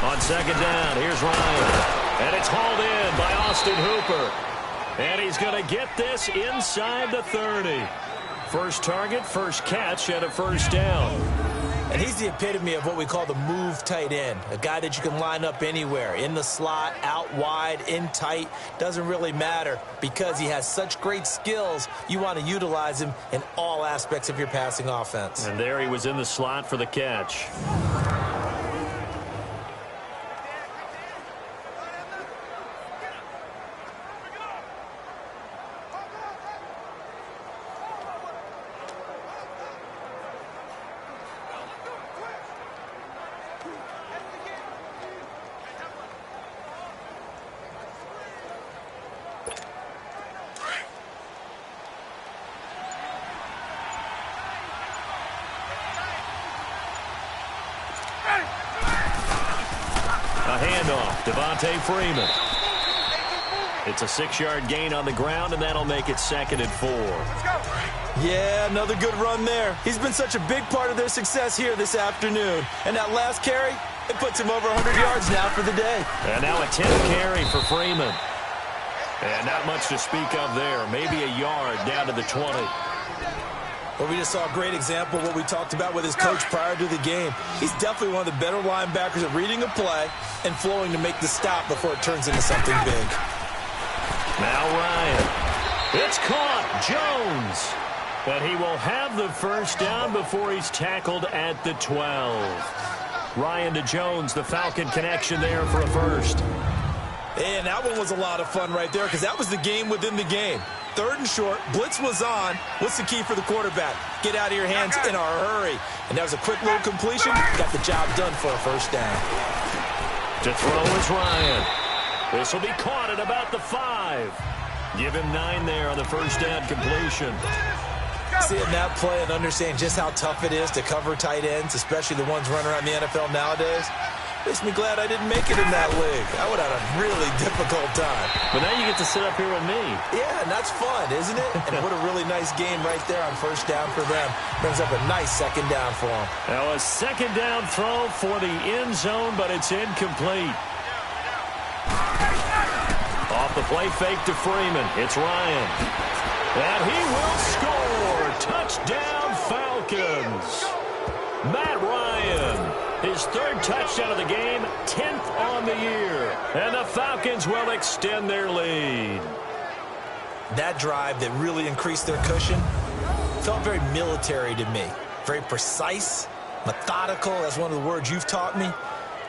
On second down, here's Ryan. And it's hauled in by Austin Hooper. And he's going to get this inside the 30. First target, first catch, and a first down. And he's the epitome of what we call the move tight end, a guy that you can line up anywhere, in the slot, out wide, in tight, doesn't really matter because he has such great skills. You want to utilize him in all aspects of your passing offense. And there he was in the slot for the catch. A handoff, Devontae Freeman. It's a 6-yard gain on the ground, and that'll make it 2nd and 4. Yeah, another good run there. He's been such a big part of their success here this afternoon. And that last carry, it puts him over 100 yards now for the day. And now a 10 carry for Freeman. And not much to speak of there. Maybe a yard down to the 20. Well, we just saw a great example of what we talked about with his coach prior to the game. He's definitely one of the better linebackers at reading a play and flowing to make the stop before it turns into something big. Now Ryan. It's caught. Jones. But he will have the first down before he's tackled at the 12. Ryan to Jones, the Falcon connection there for a first. And that one was a lot of fun right there because that was the game within the game. 3rd and short, blitz was on. What's the key for the quarterback? Get out of your hands in a hurry. And that was a quick little completion. Got the job done for a first down. To throw is Ryan. This will be caught at about the 5. Give him 9 there on the first down completion. Seeing that play and understanding just how tough it is to cover tight ends, especially the ones running around the NFL nowadays, makes me glad I didn't make it in that league. I would have had a really difficult time. But now you get to sit up here with me. Yeah, and that's fun, isn't it? And what a really nice game right there on first down for them. Brings up a nice second down for them. Now a second down throw for the end zone, but it's incomplete. Off the play fake to Freeman. It's Ryan. And he will score. Touchdown Falcons. Matt Ryan, his 3rd touchdown of the game, 10th on the year. And the Falcons will extend their lead. That drive that really increased their cushion felt very military to me. Very precise, methodical. That's one of the words you've taught me.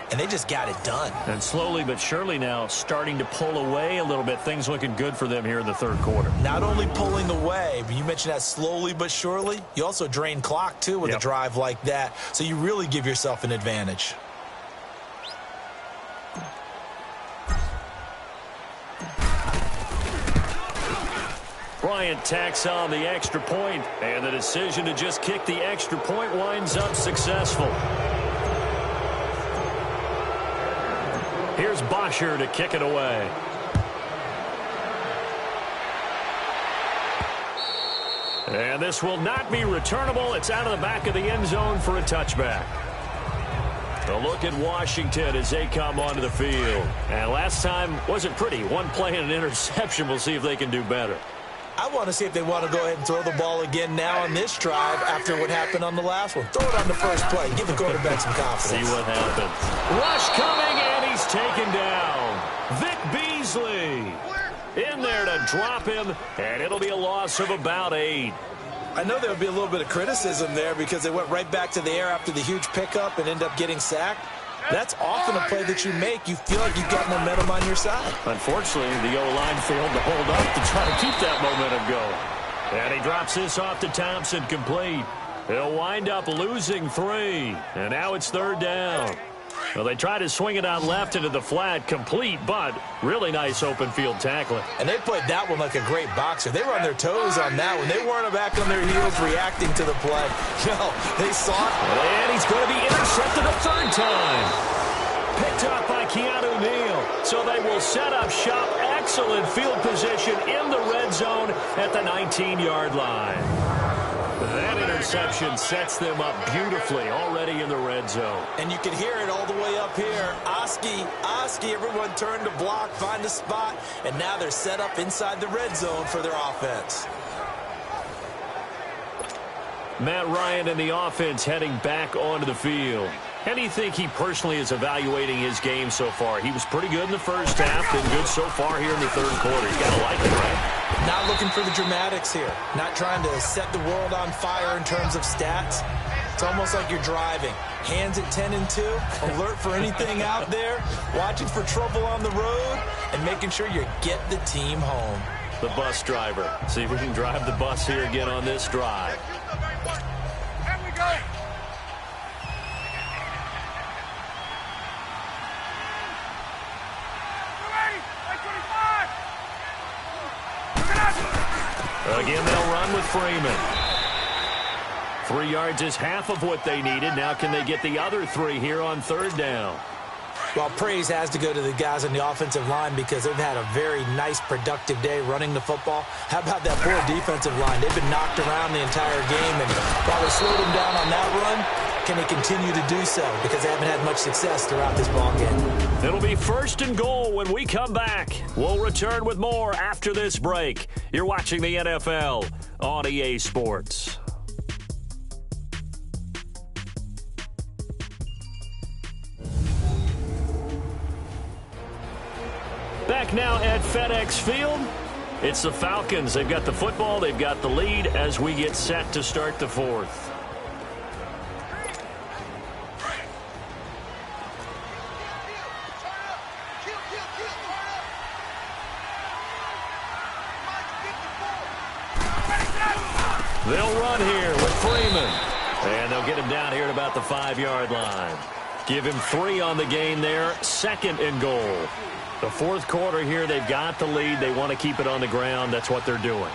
And they just got it done. And slowly but surely now starting to pull away a little bit. Things looking good for them here in the 3rd quarter. Not only pulling away, but you mentioned that slowly but surely. You also drain clock, too, with a drive like that. So you really give yourself an advantage. Bryant tacks on the extra point, and the decision to just kick the extra point winds up successful. Here's Bosher to kick it away. And this will not be returnable. It's out of the back of the end zone for a touchback. A look at Washington as they come onto the field. And last time wasn't pretty. One play and an interception. We'll see if they can do better. I want to see if they want to go ahead and throw the ball again now on this drive after what happened on the last one. Throw it on the first play. Give the quarterback some confidence. See what happens. Rush coming, and he's taken down. Vic Beasley in there to drop him, and it'll be a loss of about 8. I know there would be a little bit of criticism there because they went right back to the air after the huge pickup and end up getting sacked. That's often a play that you make. You feel like you've got momentum on your side. Unfortunately, the O-line failed to hold up to try to keep that momentum going. And he drops this off to Thompson, complete. He'll wind up losing 3. And now it's 3rd down. Well, they try to swing it out left into the flat, complete, but really nice open field tackling. And they played that one like a great boxer. They were on their toes on that one. They weren't back on their heels reacting to the play. No, they saw it. And he's going to be intercepted a 3rd time. Picked up by Keanu Neal. So they will set up shop. Excellent field position in the red zone at the 19-yard line. That interception sets them up beautifully already in the red zone. And you can hear it all the way up here. Oski, everyone turned to block, find a spot, and now they're set up inside the red zone for their offense. Matt Ryan and the offense heading back onto the field. How do you think he personally is evaluating his game so far? He was pretty good in the first half, been good so far here in the third quarter. He's got to like it, right? Not looking for the dramatics here. Not trying to set the world on fire in terms of stats. It's almost like you're driving. Hands at 10 and 2, alert for anything out there, watching for trouble on the road, and making sure you get the team home. The bus driver. See if we can drive the bus here again on this drive. There we go. Again, they'll run with Freeman. 3 yards is half of what they needed. Now can they get the other 3 here on third down? Well, praise has to go to the guys on the offensive line because they've had a very nice, productive day running the football. How about that poor defensive line? They've been knocked around the entire game, and while they slowed them down on that run, can they continue to do so? Because they haven't had much success throughout this ball game. It'll be first and goal when we come back. We'll return with more after this break. You're watching the NFL on EA Sports. Back now at FedEx Field. It's the Falcons. They've got the football. They've got the lead as we get set to start the fourth. They'll run here with Freeman. And they'll get him down here at about the 5-yard line. Give him 3 on the gain there. Second and goal. The fourth quarter here, they've got the lead. They want to keep it on the ground. That's what they're doing.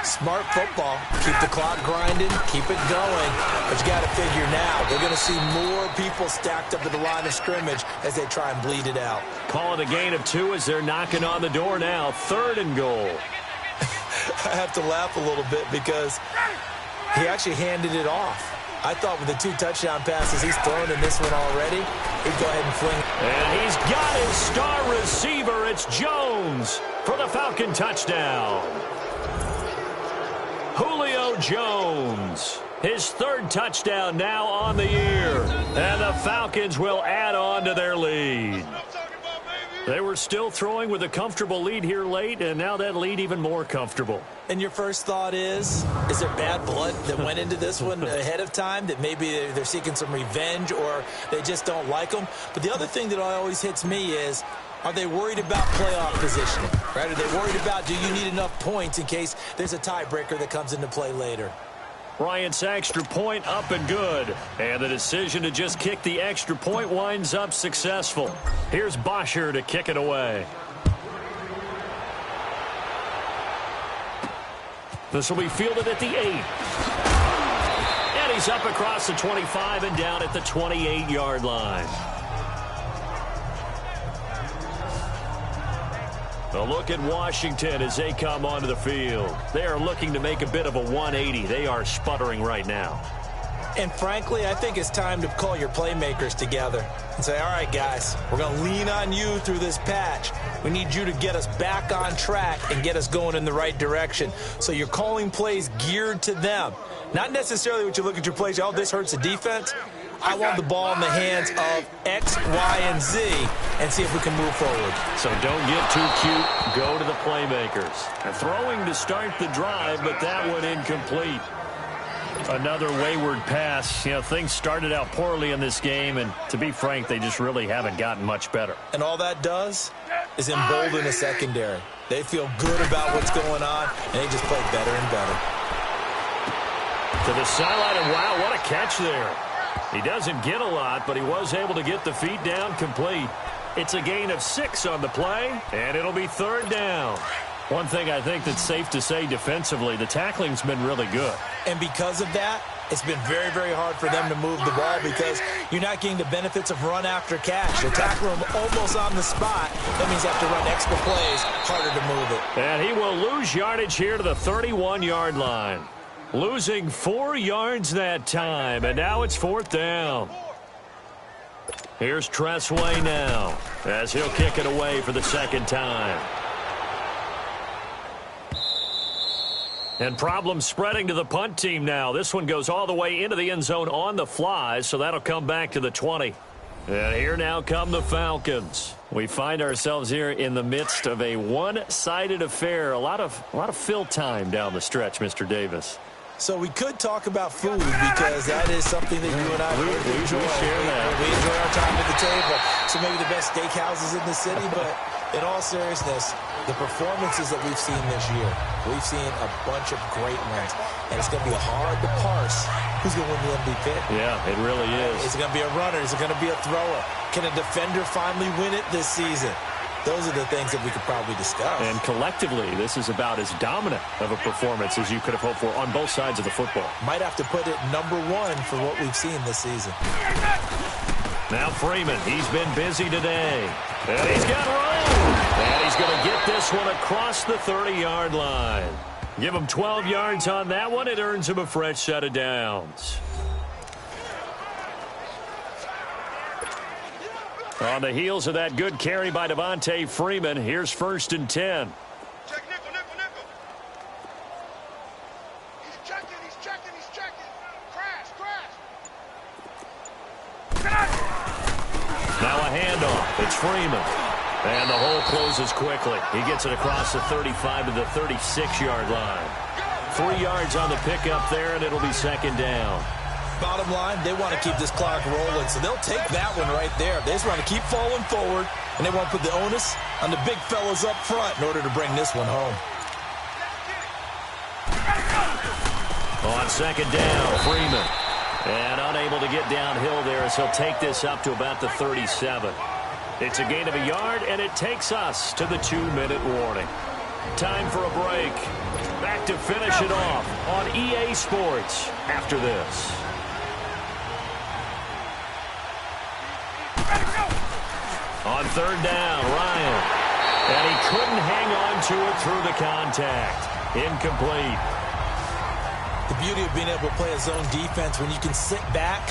Smart football. Keep the clock grinding. Keep it going. But you got to figure now, they're going to see more people stacked up at the line of scrimmage as they try and bleed it out. Call it a gain of 2 as they're knocking on the door now. Third and goal. I have to laugh a little bit because he actually handed it off. I thought with the 2 touchdown passes he's thrown in this one already, he'd go ahead and fling. And he's got his star receiver. It's Jones for the Falcon touchdown. Julio Jones, his 3rd touchdown now on the year. And the Falcons will add on to their lead. They were still throwing with a comfortable lead here late, and now that lead even more comfortable. And your first thought is there bad blood that went into this one ahead of time, that maybe they're seeking some revenge or they just don't like them? But the other thing that always hits me is, are they worried about playoff positioning? Right? Are they worried about, do you need enough points in case there's a tiebreaker that comes into play later? Bryant's extra point up and good. And the decision to just kick the extra point winds up successful. Here's Bosher to kick it away. This will be fielded at the 8. And he's up across the 25 and down at the 28-yard line. A look at Washington as they come onto the field. They are looking to make a bit of a 180. They are sputtering right now. And frankly, I think it's time to call your playmakers together and say, all right, guys, we're going to lean on you through this patch. We need you to get us back on track and get us going in the right direction. So you're calling plays geared to them. Not necessarily what you look at your plays, oh, this hurts the defense. I want the ball in the hands of X, Y, and Z and see if we can move forward. So don't get too cute. Go to the playmakers. And throwing to start the drive, but that one incomplete. Another wayward pass. You know, things started out poorly in this game, and to be frank, they just really haven't gotten much better. And all that does is embolden the secondary. They feel good about what's going on, and they just play better and better. To the sideline, and wow, what a catch there. He doesn't get a lot, but he was able to get the feet down complete. It's a gain of 6 on the play, and it'll be third down. One thing I think that's safe to say defensively, the tackling's been really good. And because of that, it's been very, very hard for them to move the ball because you're not getting the benefits of run after catch. They tackle him almost on the spot. That means you have to run extra plays, harder to move it. And he will lose yardage here to the 31-yard line. Losing 4 yards that time, and now it's 4th down. Here's Tressway now, as he'll kick it away for the 2nd time. And problems spreading to the punt team now. This one goes all the way into the end zone on the fly, so that'll come back to the 20. And here now come the Falcons. We find ourselves here in the midst of a one-sided affair. A lot of fill time down the stretch, Mr. Davis. So we could talk about food because that is something that you and I really enjoy. We enjoy our time at the table. So maybe the best steakhouses in the city, but in all seriousness, the performances that we've seen this year, we've seen a bunch of great ones. And it's going to be hard to parse who's going to win the MVP. Yeah, it really is. Is it going to be a runner? Is it going to be a thrower? Can a defender finally win it this season? Those are the things that we could probably discuss. And collectively, this is about as dominant of a performance as you could have hoped for on both sides of the football. Might have to put it #1 for what we've seen this season. Now Freeman, he's been busy today. And he's got room. And he's going to get this one across the 30-yard line. Give him 12 yards on that one. It earns him a fresh set of downs. On the heels of that good carry by Devontae Freeman, here's 1st and 10. Check nickel, nickel, nickel. He's checking. Crash. Now a handoff. It's Freeman. And the hole closes quickly. He gets it across the 35 to the 36-yard line. 3 yards on the pickup there, and it'll be 2nd down. Bottom line, they want to keep this clock rolling, so they'll take that one right there. They just want to keep falling forward, and they want to put the onus on the big fellas up front in order to bring this one home. On 2nd down, Freeman. And unable to get downhill there as he'll take this up to about the 37. It's a gain of a yard, and it takes us to the 2-minute warning. Time for a break. Back to finish it off on EA Sports after this. On 3rd down, Ryan. And he couldn't hang on to it through the contact. Incomplete. The beauty of being able to play a zone defense when you can sit back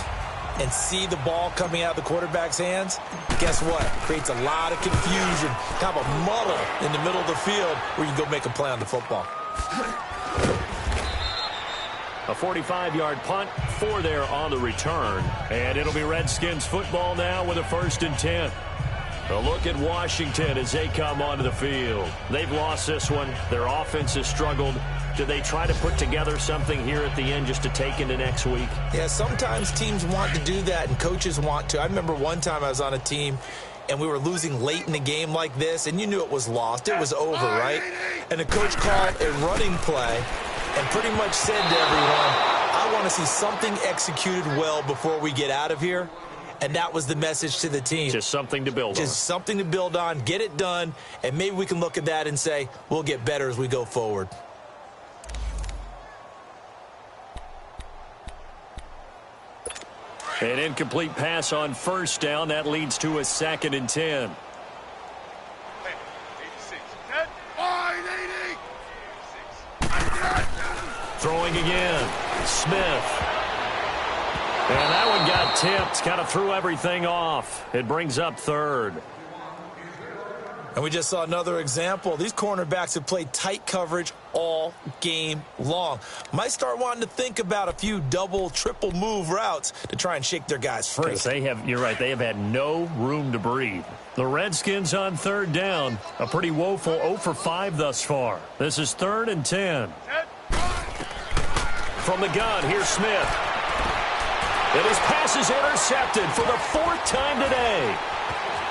and see the ball coming out of the quarterback's hands, guess what? Creates a lot of confusion, kind of a muddle in the middle of the field where you can go make a play on the football. A 45-yard punt, 4 there on the return. And it'll be Redskins football now with a 1st and 10. A look at Washington as they come onto the field. They've lost this one. Their offense has struggled. Do they try to put together something here at the end just to take into next week? Yeah, sometimes teams want to do that and coaches want to. I remember one time I was on a team and we were losing late in the game like this, and you knew it was lost. It was over, right? And the coach called a running play and pretty much said to everyone, I want to see something executed well before we get out of here. And that was the message to the team. Just something to build on. Just something to build on, get it done, and maybe we can look at that and say, we'll get better as we go forward. An incomplete pass on 1st down. That leads to a 2nd and 10. 86. 10. 86. Throwing again. Smith. And that one got tipped. Kind of threw everything off. It brings up 3rd. And we just saw another example. These cornerbacks have played tight coverage all game long. Might start wanting to think about a few double, triple move routes to try and shake their guys free. You're right, they have had no room to breathe. The Redskins on 3rd down. A pretty woeful 0 for 5 thus far. This is 3rd and 10. From the gun, here's Smith. And his pass is intercepted for the 4th time today.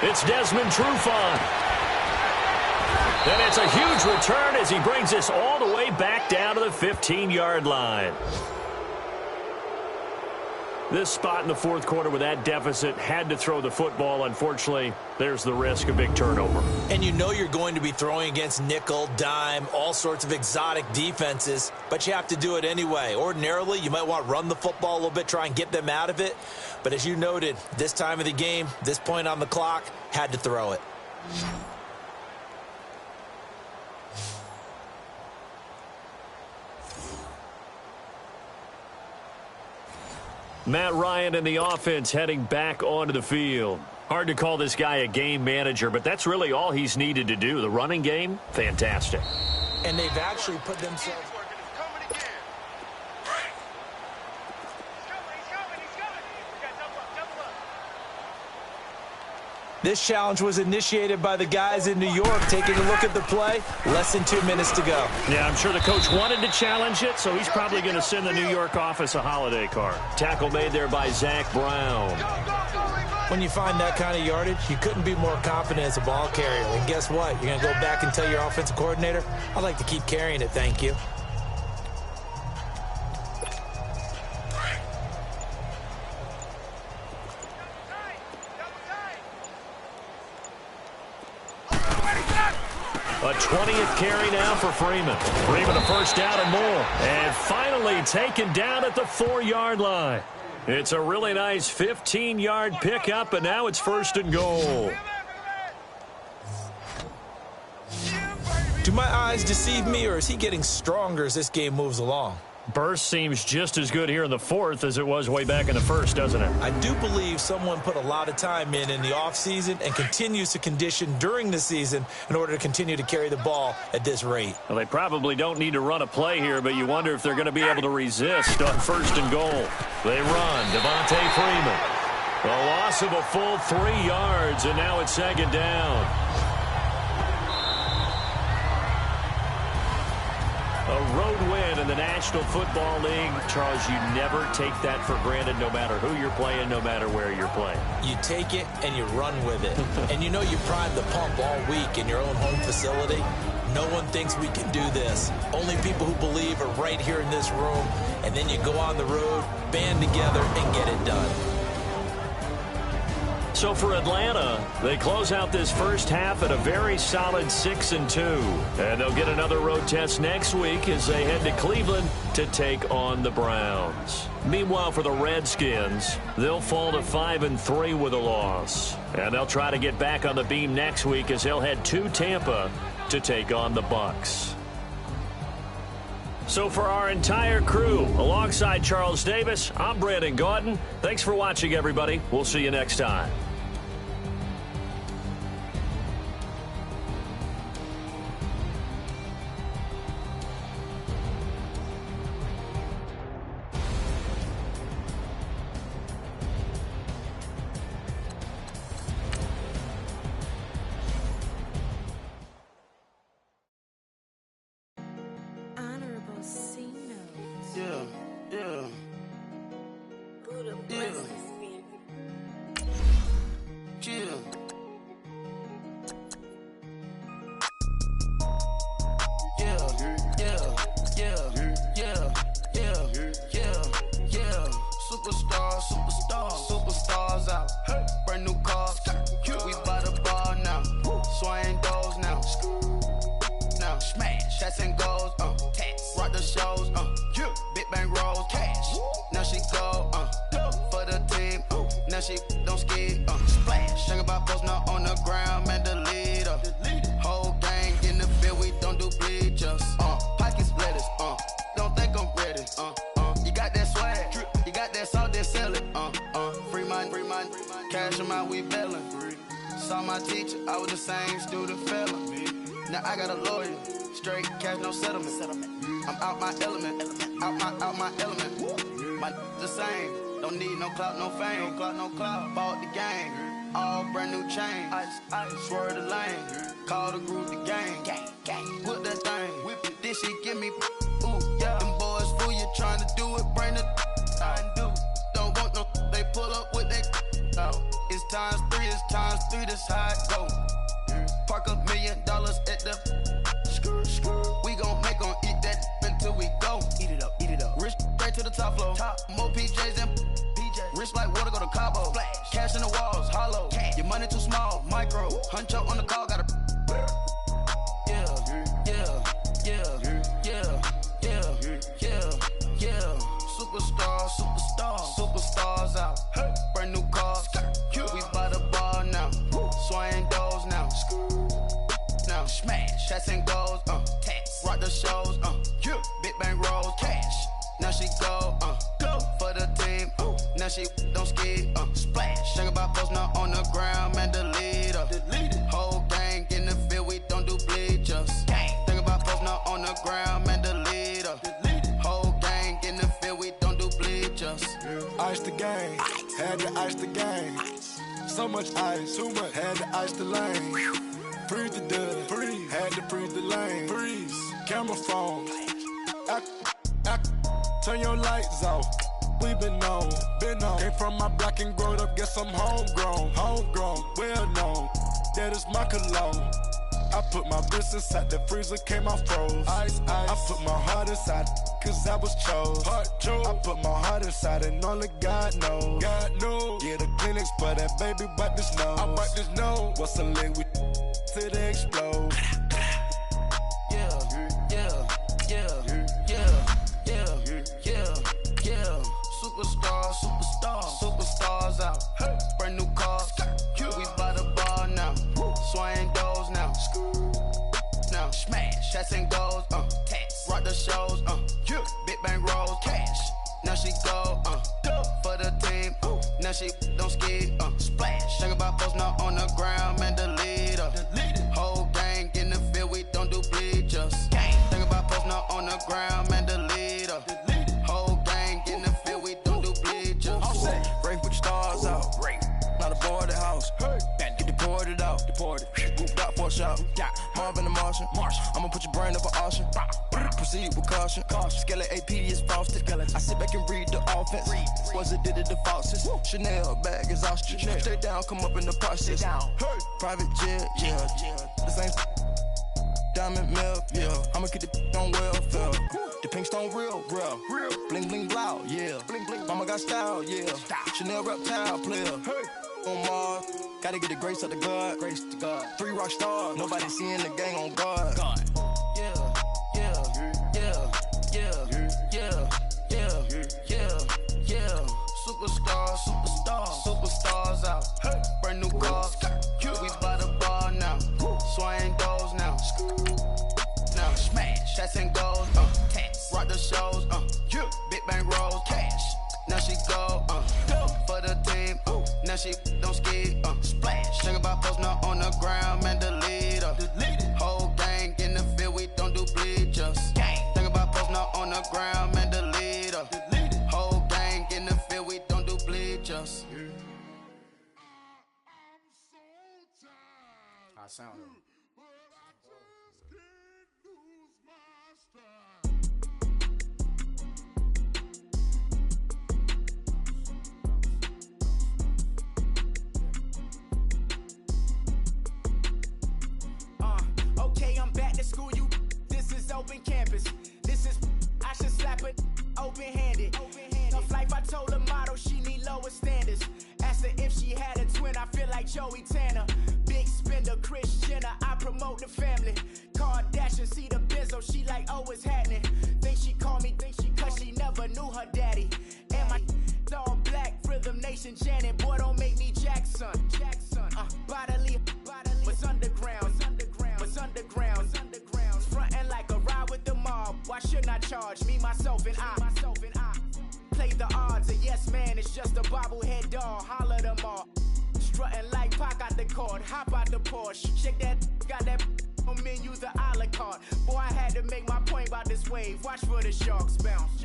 It's Desmond Trufant. And it's a huge return as he brings this all the way back down to the 15-yard line. This spot in the 4th quarter with that deficit, had to throw the football. Unfortunately, there's the risk of big turnover. And you know you're going to be throwing against nickel, dime, all sorts of exotic defenses, but you have to do it anyway. Ordinarily, you might want to run the football a little bit, try and get them out of it. But as you noted, this time of the game, this point on the clock, had to throw it. Matt Ryan and the offense heading back onto the field. Hard to call this guy a game manager, but that's really all he's needed to do. The running game, fantastic. And they've actually put themselves... He's coming again. He's coming. We got double up. This challenge was initiated by the guys in New York. Taking a look at the play, less than 2 minutes to go. Yeah, I'm sure the coach wanted to challenge it, so he's probably going to send the New York office a holiday card. Tackle made there by Zach Brown. When you find that kind of yardage, you couldn't be more confident as a ball carrier. And guess what? You're going to go back and tell your offensive coordinator, I'd like to keep carrying it, thank you. A 20th carry now for Freeman. Freeman a first down and more. And finally taken down at the 4-yard line. It's a really nice 15-yard pickup, and now it's first and goal. Do my eyes deceive me, or is he getting stronger as this game moves along? Burst seems just as good here in the fourth as it was way back in the first, doesn't it? I do believe someone put a lot of time in the offseason and continues to condition during the season in order to continue to carry the ball at this rate. Well, they probably don't need to run a play here, but you wonder if they're going to be able to resist on first and goal. They run. Devontae Freeman. A loss of a full 3 yards, and now it's second down. A road win in the National Football League. Charles, you never take that for granted no matter who you're playing, no matter where you're playing. You take it and you run with it. And you know you prime the pump all week in your own home facility. No one thinks we can do this. Only people who believe are right here in this room. And then you go on the road, band together, and get it done. So for Atlanta, they close out this first half at a very solid 6-2. And they'll get another road test next week as they head to Cleveland to take on the Browns. Meanwhile, for the Redskins, they'll fall to 5-3 with a loss. And they'll try to get back on the beam next week as they'll head to Tampa to take on the Bucs. So for our entire crew, alongside Charles Davis, I'm Brandon Gaudin. Thanks for watching, everybody. We'll see you next time. Superstars out. Brand new cars. We buy the bar now. Swing doors now. Now smash. Shots and goals. Rock the shows. Big bang rolls. Cash. Now she go. For the team. Now she don't ski. Splash. Think about posting up on the ground. Man, the leader. Whole gang in the field. We don't do bleachers. Pocket splitters. Don't think I'm ready. You got that swag. You got that salt, that sell it. Free mind. Cash them out, we bailin'. Saw my teacher, I was the same student fella. Now I got a lawyer. Straight cash, no settlement. I'm out my element. Out my element. My the same. Don't need no clout, no fame. No clout. Bought the game. All brand new chain. I swerve the lane. Call the group the gang. Whip that thing. Whip it. This shit give me. Ooh, yeah. Them boys fool you trying to do it. Bring the. I do. Don't want no. They pull up with that. It's times 3. This how it go. Park $1 million at the. We gon' make 'em eat that until we go. Eat it up. Rich straight to the top floor. More PJs and PJ. Rich like water, go to Cabo. Splash. Cash in the walls, hollow. Cash. Your money too small, micro. Huncho on the call, gotta. Superstars out. Brand new cars. We buy the bar now. Swing doors now. Now smash. Shots and goals. Rock the shows. Big bang rolls. Cash. Now she go. For the team. Now Now she don't skid, splash. Think about posting up on the ground, man, delete her. Whole gang in the field, we don't do bleachers. Think about posting up on the ground, man, delete her. Whole gang in the field, we don't do bleachers. Ice the game, had to ice the game. So much ice, too much, had to ice the lane. Freeze the dub, freeze, had to freeze the lane. Freeze, camera phone. Turn your lights off. We been on. Came from my block and growed up, guess I'm homegrown, well known. That is my cologne. I put my wrist inside the freezer, came out froze. Ice. I put my heart inside, cause I was chose. I put my heart inside and only God knows. Yeah, the clinics, but that baby wipe this nose. I wipe this nose. What's the link with till they explode? Superstars out. Brand new cars. We by the bar now. Swaying doors now. Now smash. Shots and goals. Rock the shows. Big bang rolls. Cash. Now she go. For the team. Now she don't skid. Splash. Think about posting up on the ground, man, delete her. Whole gang in the field, we don't do bleachers. Think about posting up on the ground, man, delete her. Whole gang in the field, we don't do bleachers. Rain put the stars out. Not aboard the house. Get deported out. Moved out for a shot. Marvin the Martian. I'ma put your brain up for auction. Proceed with caution. Skeleton AP is frosted. I sit back and read the offense. Was it did it the falsest? Chanel bag is ostrich. Stay down, come up in the process. Private jet, yeah. The same diamond milk, yeah. I'ma get the on welfare. The pink stone real. Bling bling blow, yeah. Mama got style, yeah. Chanel reptile player. On Mars, gotta get the grace of the God. 3 rock stars, nobody seeing the gang on guard. Superstars out. Brand new cars. We by the bar now. Swaying doors now. Now smash. Shots and goals. Rock the shows. Big bang rolls. Cash. Now she go. For the team. Now she don't skid. Splash. Think about posting up on the ground, man, delete her. Whole gang in the field, we don't do bleachers. Think about posting up on the ground, man, delete her. Whole gang in the field, we don't do bleachers. I sound it. Okay, I'm back to school, you. This is open campus. This is, I should slap it open-handed. Tough life, I told her motto, she need lower standards. Asked her if she had a twin, I feel like Joey Tanner. Big spender, Kris Jenner, I promote the family. Kardashian, see the Benzo, she like, oh, it's happening. Think she called me, cause she never knew her daddy. And my all black, Rhythm Nation, Janet, boy, don't make me Jackson. Bodily, was underground. Frontin' like a ride with the mob. Why shouldn't I charge me, myself, and I? Play the odds, a yes man, it's just a bobblehead doll. Holler them all. Strutting like Pac out the court, hop out the Porsche. Shake that, got that on menu, the a la carte. Boy, I had to make my point about this wave. Watch for the sharks bounce.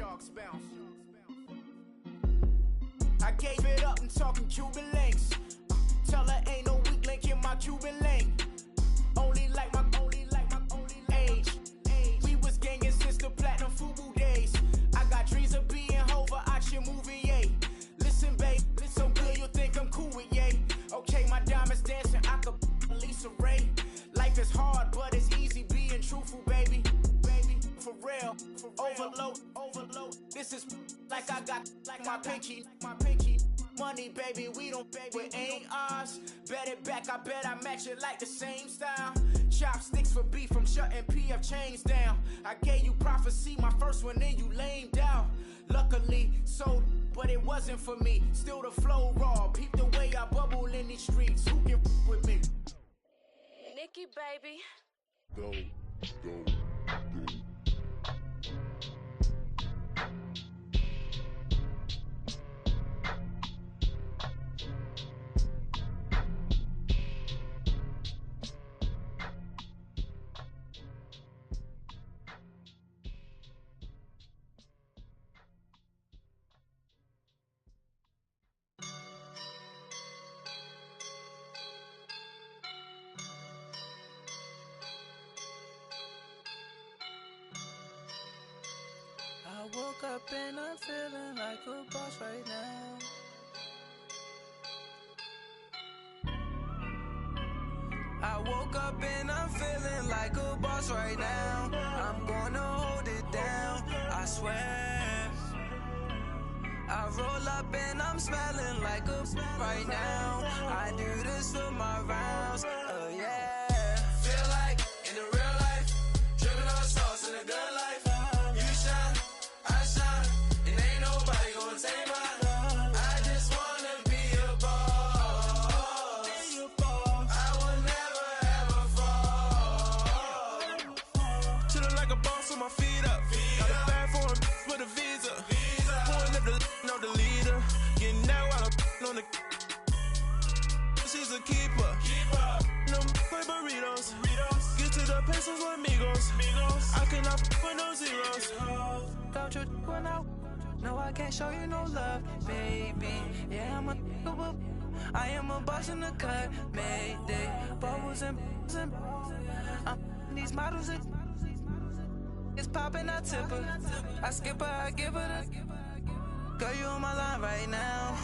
I gave it up and talking Cuban links. Tell her ain't no weak link in my Cuban link. Only like my age. We was gangin' since the platinum FUBU days. I got dreams of being Hova out your movie, yay. Listen, babe, so good you think I'm cool with yay. Okay, my diamonds dancing, I could Lisa Ray. Life is hard, but it's easy being truthful, baby. For real, overload. This is like I got like my pinky. Money, baby, we don't pay, it ain't ours. Bet it back, I bet I match it like the same style. Chopsticks for beef from shutting PF chains down. I gave you prophecy, my first one, then you lamed out. Luckily, sold, but it wasn't for me. Still the flow raw, peep the way I bubble in these streets. Who can with me? Nikki, baby. Go. woke up and I'm feeling like a boss right now. I woke up and I'm feeling like a boss right now. I'm gonna hold it down, I swear. I roll up and I'm smelling like a right now. I do this for my rounds, yeah. Feel like in the real life, dripping on sauce in the good life. You shine, I shine, and ain't nobody gonna take mine. I just wanna be a boss. I will never ever fall. Chillin' like a boss with my feet up. Got a bag for him with a visa. Pulling up the know the leader. Getting out while I'm on the. She's a keeper. No play burritos. Get to the pesos with amigos. I cannot with no zeros. Don't you run out? No, I can't show you no love, baby. Yeah, I am a boss in the cut. Mayday, bubbles and these models. It's popping, I tip her. I skip her, I give her the. Girl, you on my line right now.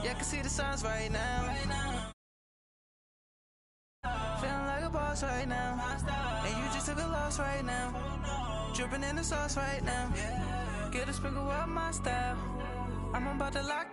Yeah, I can see the signs right now. Feeling like a boss right now. And you just took a loss right now. Dripping in the sauce right now. Get a sprinkle up my style. I'm about to lock